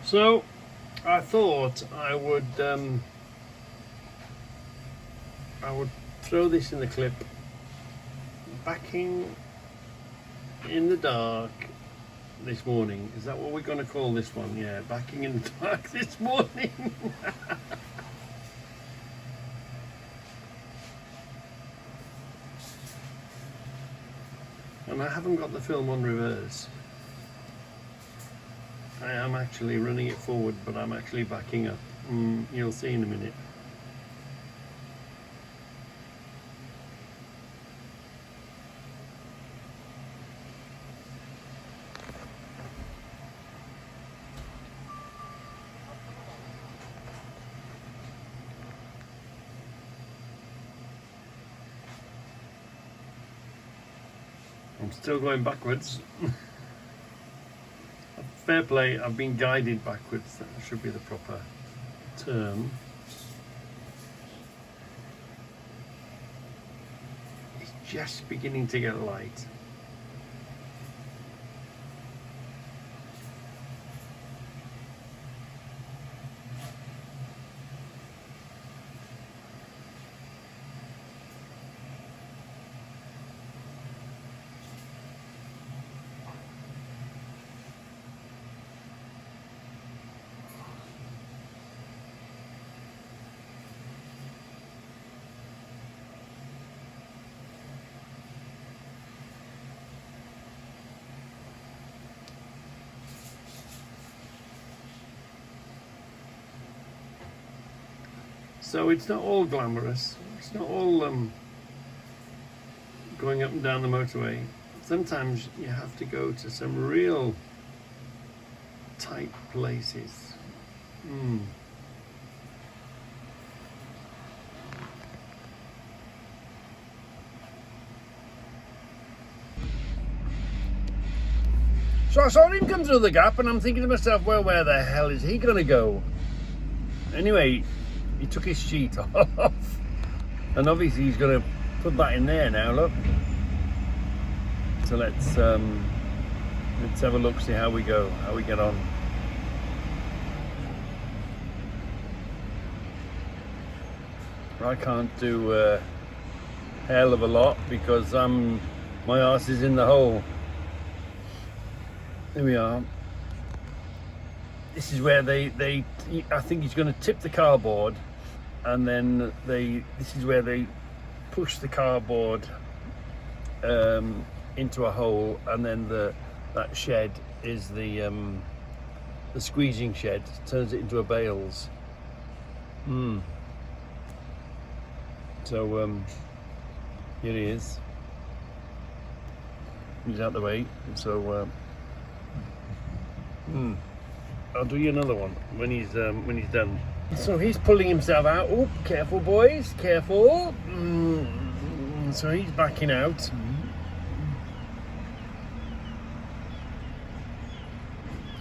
So I thought I would throw this in the clip. Backing in the dark this morning. Is that what we're going to call this one? Yeah, backing in the dark this morning. And I haven't got the film on reverse. I am actually running it forward, but I'm actually backing up. You'll see in a minute. I'm still going backwards. Fair play, I've been guided backwards. That should be the proper term. It's just beginning to get light. So it's not all glamorous. It's not all going up and down the motorway. Sometimes you have to go to some real tight places. So I saw him come through the gap and I'm thinking to myself, well, where the hell is he going to go? Anyway, he took his sheet off, and obviously he's going to put that in there now. Look. So let's have a look, see how we go, how we get on. I can't do a hell of a lot because my arse is in the hole. Here we are. This is where I think he's going to tip the cardboard, and then this is where they push the cardboard into a hole, and then that shed is the squeezing shed, turns it into a bales. So here he is. He's out the way. So I'll do you another one when he's done. So he's pulling himself out. Oh, careful, boys, careful. So he's backing out.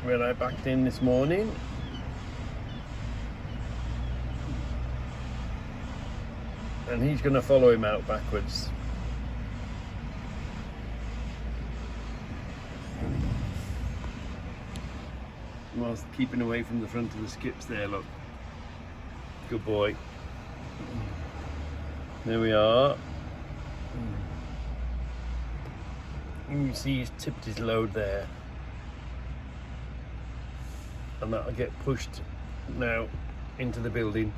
Where I backed in this morning. And he's going to follow him out backwards. Whilst keeping away from the front of the skips there, look. Good boy. There we are. And you see he's tipped his load there. And that'll get pushed now into the building.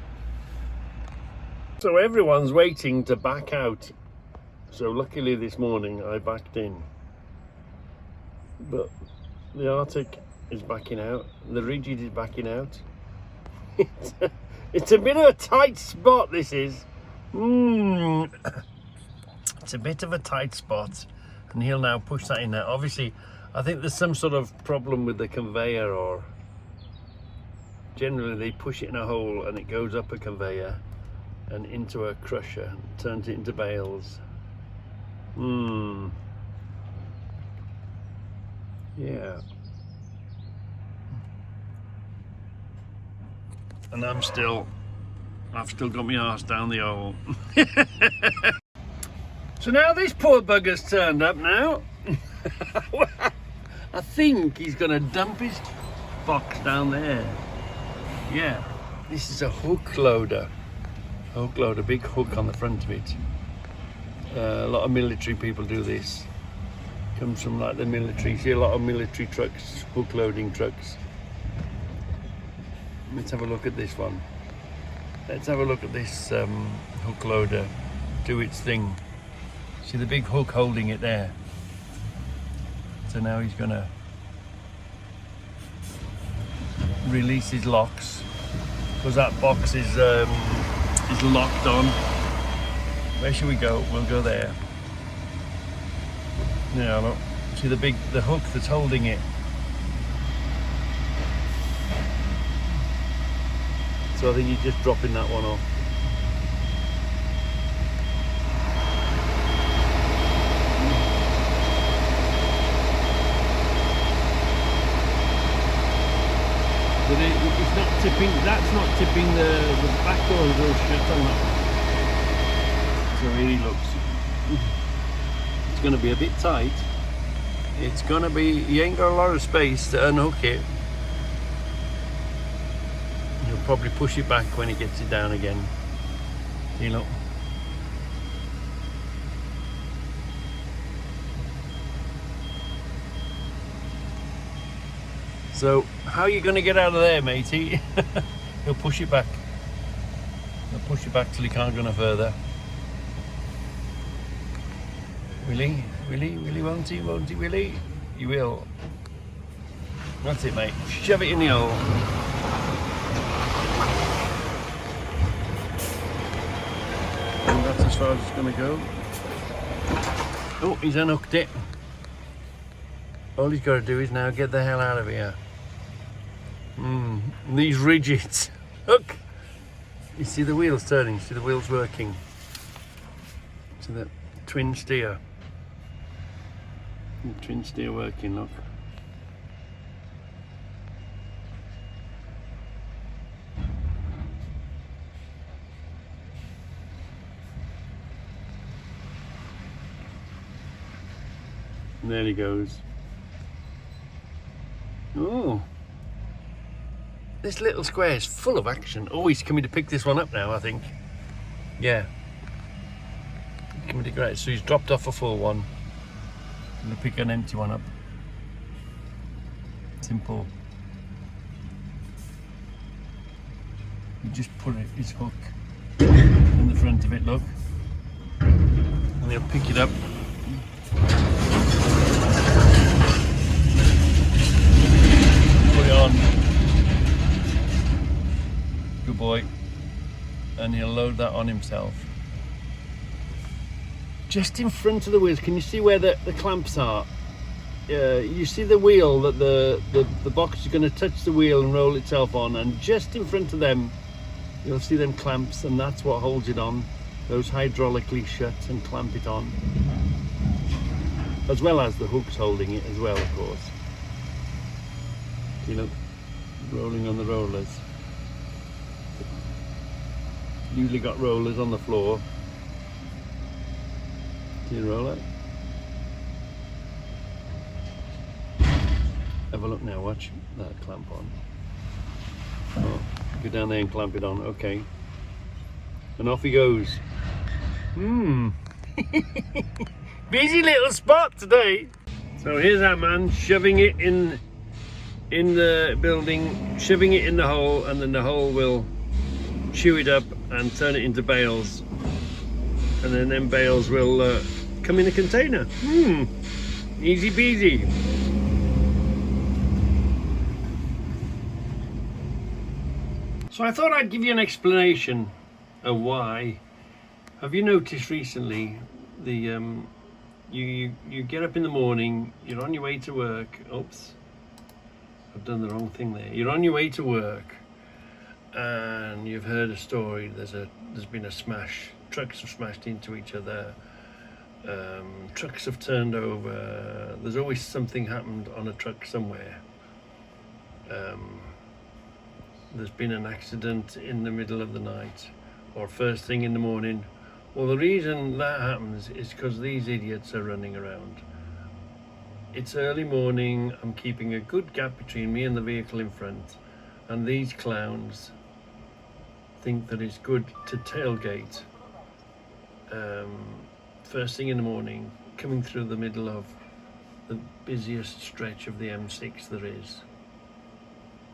So everyone's waiting to back out. So luckily this morning I backed in. But the Arctic is backing out. The Rigid is backing out. It's a bit of a tight spot, this is. It's a bit of a tight spot. And he'll now push that in there. Obviously, I think there's some sort of problem with the conveyor, or generally they push it in a hole and it goes up a conveyor and into a crusher and turns it into bales. Yeah. And I've still got my arse down the hole. So now this poor bugger's turned up now. I think he's gonna dump his box down there. Yeah, this is a hook loader. Hook loader, big hook on the front of it. A lot of military people do this. Comes from like the military. See a lot of military trucks, hook loading trucks. Let's have a look at this one. Let's have a look at this hook loader do its thing. See the big hook holding it there. So now he's gonna release his locks because that box is locked on. Where should we go? We'll go there. Yeah, look. See the hook that's holding it. So I think he's just dropping that one off. But it's not tipping, that's not tipping the back door of those shut on that one. So here he looks. It's going to be a bit tight. It's going to be, you ain't got a lot of space to unhook it. You'll probably push it back when he gets it down again. See, look. So, how are you going to get out of there, matey? He'll push it back. He'll push it back till he can't go no further. Will he? Will he? Will he? Won't he? Won't he? Will he? He will. That's it, mate. Shove it in the hole. And that's as far as it's going to go. Oh, he's unhooked it. All he's got to do is now get the hell out of here. These rigids. Look! You see the wheels turning, see the wheels working. See that twin steer. The twin steer working, look. And there he goes. Oh, this little square is full of action. Oh, he's coming to pick this one up now, I think. Yeah. He's coming to great. So he's dropped off a full one. Going to pick an empty one up. Simple. You just put his hook in the front of it, look. And he'll pick it up. Put it on. Good boy. And he'll load that on himself. Just in front of the wheels, can you see where the clamps are? You see the wheel that the box is going to touch the wheel and roll itself on, and just in front of them you'll see them clamps, and that's what holds it on. Those hydraulically shut and clamp it on, as well as the hooks holding it as well, of course. You know, rolling on the rollers. Usually got rollers on the floor. See the roller? Have a look now, watch that clamp on. Oh, go down there and clamp it on, okay. And off he goes. Busy little spot today. So here's that man shoving it in the building, shoving it in the hole, and then the hole will chew it up and turn it into bales, and then them bales will come in a container. Easy peasy. So I thought I'd give you an explanation of why. Have you noticed recently the you get up in the morning, you're on your way to work. Oops, I've done the wrong thing there. You're on your way to work and you've heard a story. There's been a smash. Trucks have smashed into each other. Trucks have turned over. There's always something happened on a truck somewhere. There's been an accident in the middle of the night or first thing in the morning. Well, the reason that happens is because these idiots are running around. It's early morning. I'm keeping a good gap between me and the vehicle in front, and these clowns think that it's good to tailgate first thing in the morning, coming through the middle of the busiest stretch of the M6 there is.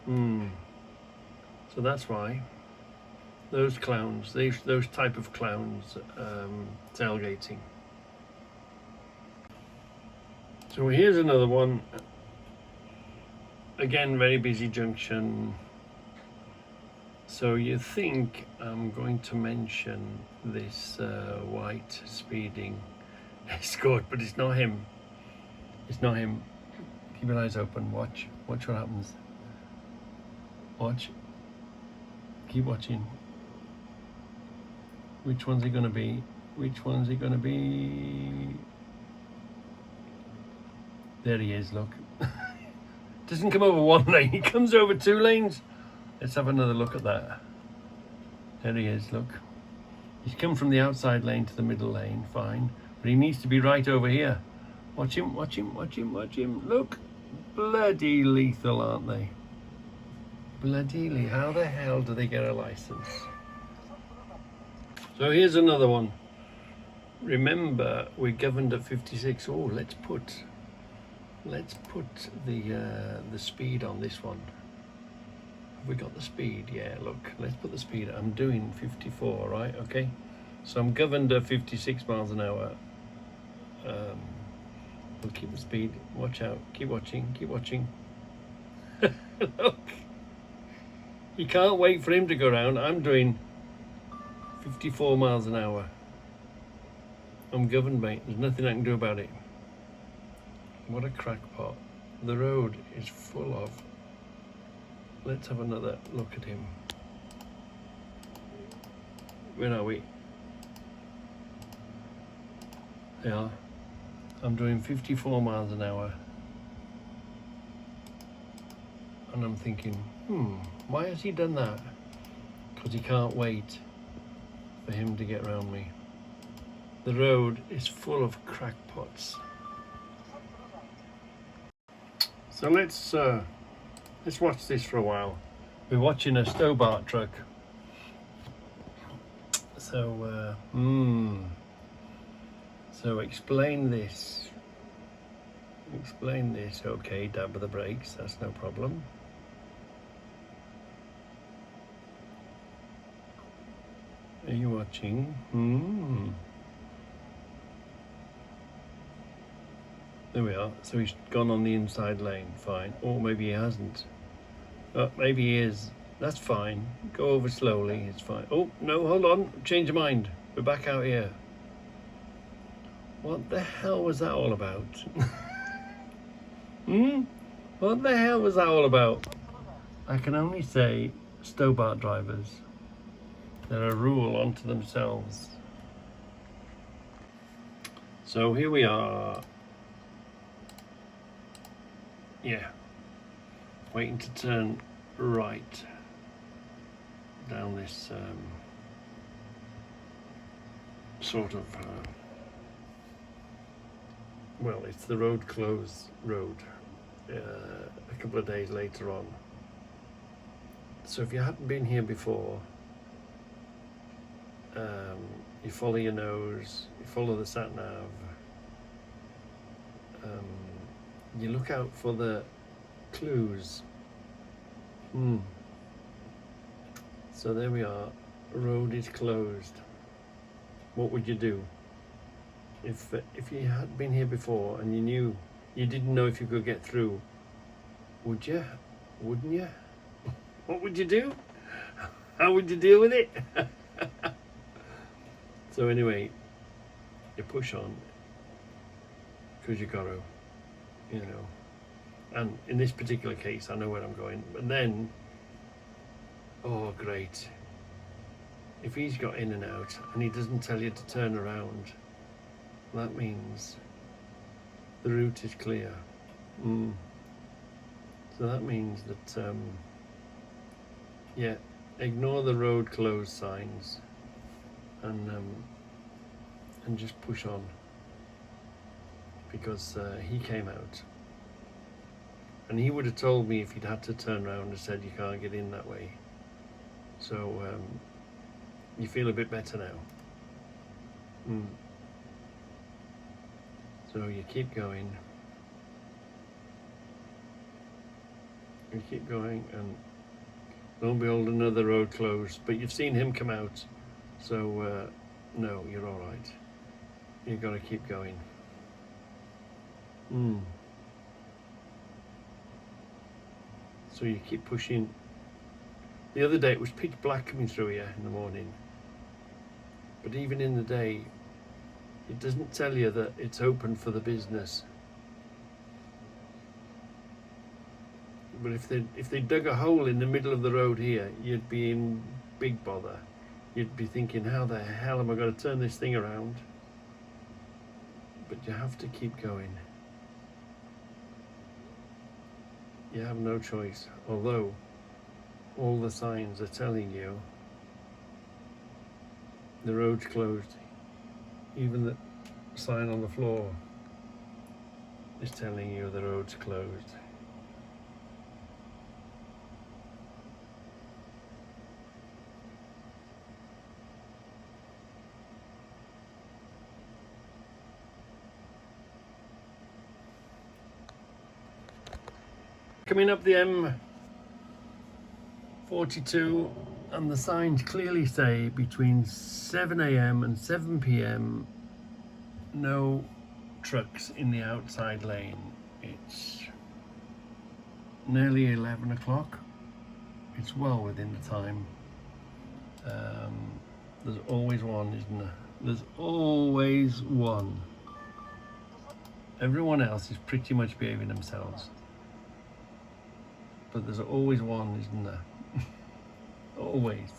So that's why those clowns, those type of clowns, tailgating. So here's another one. Again, very busy junction. So you think I'm going to mention this white speeding escort, but it's not him. It's not him. Keep your eyes open. Watch what happens. Watch. Keep watching. Which one's he gonna be? Which one's he gonna be? There he is, look. Doesn't come over one lane, he comes over 2 lanes. Let's have another look at that. There he is, look. He's come from the outside lane to the middle lane, fine. But he needs to be right over here. Watch him, watch him, watch him, watch him. Look, bloody lethal, aren't they? Bloody lethal. How the hell do they get a license? So here's another one. Remember, we're governed at 56. Oh, let's put the speed on this one. Have we got the speed? Yeah, look, let's put the speed. I'm doing 54, right? Okay. So I'm governed at 56 miles an hour. We'll keep the speed. Watch out. Keep watching. Keep watching. Look. You can't wait for him to go round. I'm doing 54 miles an hour. I'm governed, mate. There's nothing I can do about it. What a crackpot. The road is full of... Let's have another look at him. Where are we? They are. I'm doing 54 miles an hour. And I'm thinking, why has he done that? Because he can't wait for him to get around me. The road is full of crackpots. So let's watch this for a while. We're watching a Stobart truck. So so explain this. Explain this. Okay, dab of the brakes. That's no problem. Are you watching? There we are. So he's gone on the inside lane. Fine. Or maybe he hasn't. Oh, maybe he is. That's fine. Go over slowly. It's fine. Oh, no, hold on. Change your mind. We're back out here. What the hell was that all about? What the hell was that all about? I can only say, Stobart drivers, they're a rule unto themselves. So here we are. Yeah. Waiting to turn right down this sort of well, it's the road closed road a couple of days later on. So if you hadn't been here before, you follow your nose, you follow the sat nav, you look out for the clues. So there we are, road is closed. What would you do? If you had been here before and you didn't know if you could get through, would you? Wouldn't you? What would you do? How would you deal with it? So anyway, you push on because you got to, you know. And in this particular case, I know where I'm going. But then, oh great, if he's got in and out and he doesn't tell you to turn around, that means the route is clear. So that means that, yeah, ignore the road closed signs and just push on, because he came out And he would have told me if he'd had to turn around and said you can't get in that way. So you feel a bit better now. So you keep going. You keep going, and lo and behold, another road closed. But you've seen him come out, so no, you're all right. You've got to keep going. So you keep pushing. The other day it was pitch black coming through here in the morning. But even in the day, it doesn't tell you that it's open for the business. But if they dug a hole in the middle of the road here, you'd be in big bother. You'd be thinking, how the hell am I going to turn this thing around? But you have to keep going. You have no choice, although all the signs are telling you the road's closed. Even the sign on the floor is telling you the road's closed. Coming up the M42, and the signs clearly say between 7 a.m. and 7 p.m. no trucks in the outside lane. It's nearly 11 o'clock. It's well within the time. There's always one, isn't there? There's always one. Everyone else is pretty much behaving themselves. But there's always one, isn't there? Always.